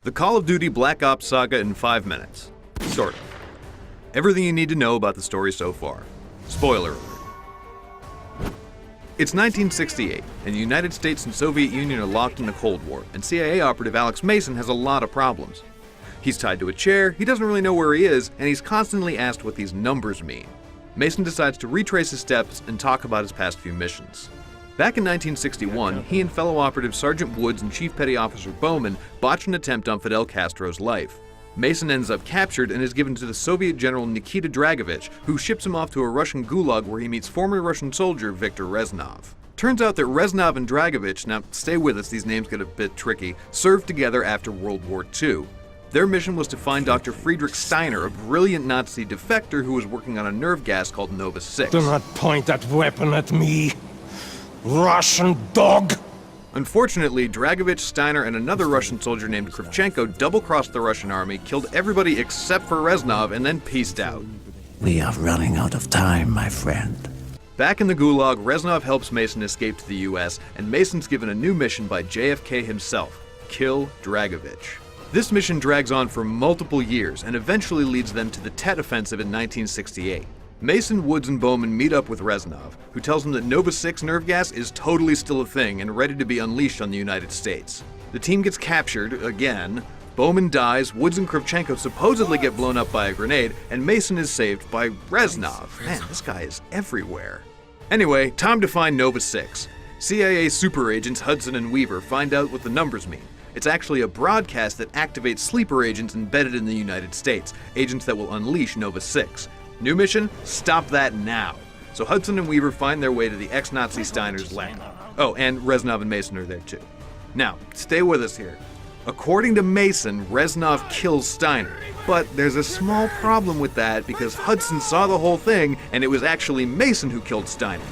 The Call of Duty Black Ops Saga in 5 minutes. Sort of. Everything you need to know about the story so far. Spoiler alert. It's 1968, and the United States and Soviet Union are locked in the Cold War, and CIA operative Alex Mason has a lot of problems. He's tied to a chair, he doesn't really know where he is, and he's constantly asked what these numbers mean. Mason decides to retrace his steps and talk about his past few missions. Back in 1961, he and fellow operative Sergeant Woods and Chief Petty Officer Bowman botched an attempt on Fidel Castro's life. Mason ends up captured and is given to the Soviet General Nikita Dragovich, who ships him off to a Russian gulag where he meets former Russian soldier Viktor Reznov. Turns out that Reznov and Dragovich, now stay with us, these names get a bit tricky, served together after World War II. Their mission was to find Dr. Friedrich Steiner, a brilliant Nazi defector who was working on a nerve gas called Nova 6. Do not point that weapon at me, Russian dog! Unfortunately, Dragovich, Steiner, and another Russian soldier named Kravchenko double-crossed the Russian army, killed everybody except for Reznov, and then peaced out. We are running out of time, my friend. Back in the gulag, Reznov helps Mason escape to the US, and Mason's given a new mission by JFK himself: kill Dragovich. This mission drags on for multiple years and eventually leads them to the Tet Offensive in 1968. Mason, Woods, and Bowman meet up with Reznov, who tells them that Nova 6 nerve gas is totally still a thing and ready to be unleashed on the United States. The team gets captured, again, Bowman dies, Woods and Kravchenko supposedly get blown up by a grenade, and Mason is saved by Reznov. Man, this guy is everywhere. Anyway, time to find Nova 6. CIA super agents Hudson and Weaver find out what the numbers mean. It's actually a broadcast that activates sleeper agents embedded in the United States, agents that will unleash Nova 6. New mission? Stop that now. So Hudson and Weaver find their way to the ex-Nazi Steiner's lab. Oh, and Reznov and Mason are there too. Now, stay with us here. According to Mason, Reznov kills Steiner. But there's a small problem with that because Hudson saw the whole thing and it was actually Mason who killed Steiner.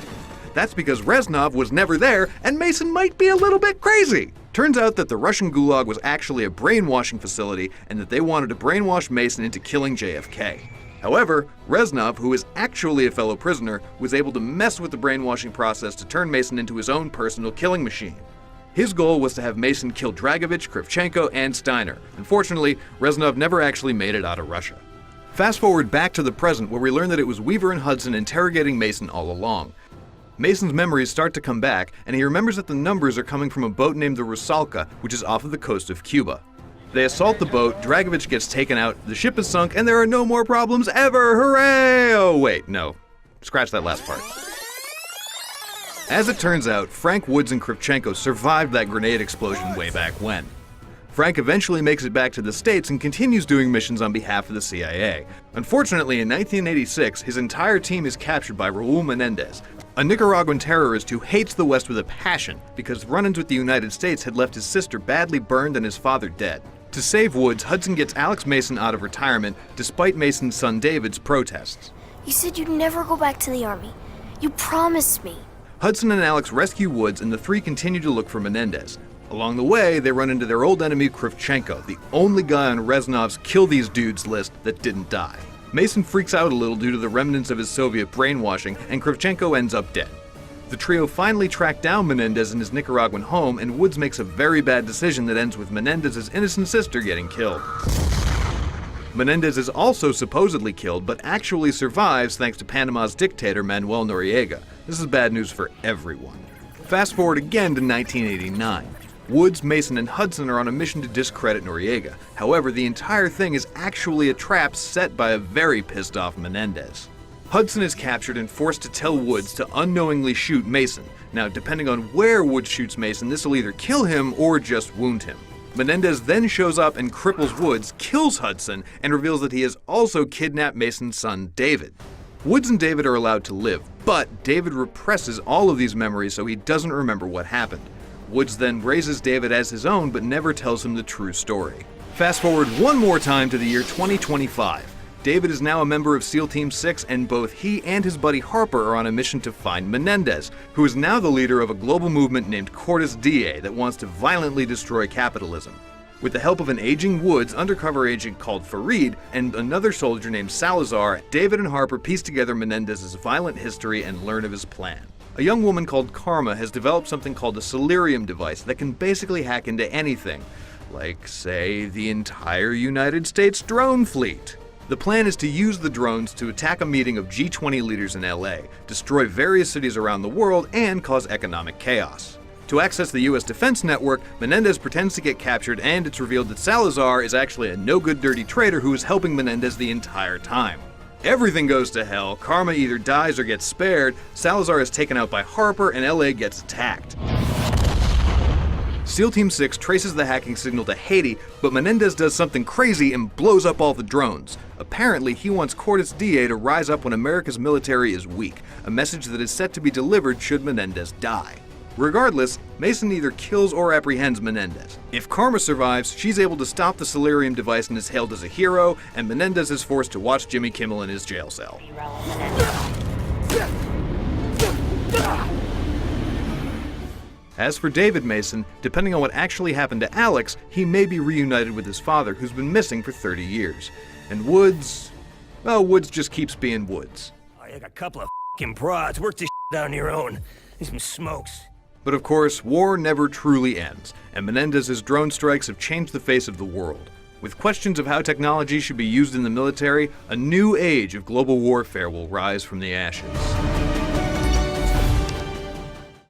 That's because Reznov was never there and Mason might be a little bit crazy. Turns out that the Russian gulag was actually a brainwashing facility and that they wanted to brainwash Mason into killing JFK. However, Reznov, who is actually a fellow prisoner, was able to mess with the brainwashing process to turn Mason into his own personal killing machine. His goal was to have Mason kill Dragovich, Kravchenko, and Steiner. Unfortunately, Reznov never actually made it out of Russia. Fast forward back to the present, where we learn that it was Weaver and Hudson interrogating Mason all along. Mason's memories start to come back, and he remembers that the numbers are coming from a boat named the Rusalka, which is off of the coast of Cuba. They assault the boat, Dragovich gets taken out, the ship is sunk, and there are no more problems ever! Hooray! Oh wait, no. Scratch that last part. As it turns out, Frank, Woods, and Kravchenko survived that grenade explosion way back when. Frank eventually makes it back to the States and continues doing missions on behalf of the CIA. Unfortunately, in 1986, his entire team is captured by Raul Menendez, a Nicaraguan terrorist who hates the West with a passion because run-ins with the United States had left his sister badly burned and his father dead. To save Woods, Hudson gets Alex Mason out of retirement, despite Mason's son David's protests. You said you'd never go back to the army. You promised me. Hudson and Alex rescue Woods, and the three continue to look for Menendez. Along the way, they run into their old enemy Kravchenko, the only guy on Reznov's kill these dudes list that didn't die. Mason freaks out a little due to the remnants of his Soviet brainwashing, and Kravchenko ends up dead. The trio finally track down Menendez in his Nicaraguan home, and Woods makes a very bad decision that ends with Menendez's innocent sister getting killed. Menendez is also supposedly killed, but actually survives thanks to Panama's dictator Manuel Noriega. This is bad news for everyone. Fast forward again to 1989. Woods, Mason, and Hudson are on a mission to discredit Noriega. However, the entire thing is actually a trap set by a very pissed off Menendez. Hudson is captured and forced to tell Woods to unknowingly shoot Mason. Now, depending on where Woods shoots Mason, this will either kill him or just wound him. Menendez then shows up and cripples Woods, kills Hudson, and reveals that he has also kidnapped Mason's son, David. Woods and David are allowed to live, but David represses all of these memories so he doesn't remember what happened. Woods then raises David as his own, but never tells him the true story. Fast forward one more time to the year 2025. David is now a member of SEAL Team 6, and both he and his buddy Harper are on a mission to find Menendez, who is now the leader of a global movement named Cortes DA that wants to violently destroy capitalism. With the help of an aging Woods undercover agent called Farid and another soldier named Salazar, David and Harper piece together Menendez's violent history and learn of his plan. A young woman called Karma has developed something called a Celerium device that can basically hack into anything, Like, say, the entire United States drone fleet. The plan is to use the drones to attack a meeting of G20 leaders in LA, destroy various cities around the world, and cause economic chaos. To access the US defense network, Menendez pretends to get captured, and it's revealed that Salazar is actually a no-good dirty traitor who is helping Menendez the entire time. Everything goes to hell, Karma either dies or gets spared, Salazar is taken out by Harper, and LA gets attacked. SEAL Team 6 traces the hacking signal to Haiti, but Menendez does something crazy and blows up all the drones. Apparently, he wants Cortes DA to rise up when America's military is weak, a message that is set to be delivered should Menendez die. Regardless, Mason either kills or apprehends Menendez. If Karma survives, she's able to stop the Solarium device and is hailed as a hero, and Menendez is forced to watch Jimmy Kimmel in his jail cell. As for David Mason, depending on what actually happened to Alex, he may be reunited with his father, who's been missing for 30 years. And Woods, well, Woods just keeps being Woods. Oh, you got a couple of f***ing broads. Work this out on your own. Need some smokes. But of course, war never truly ends, and Menendez's drone strikes have changed the face of the world. With questions of how technology should be used in the military, a new age of global warfare will rise from the ashes.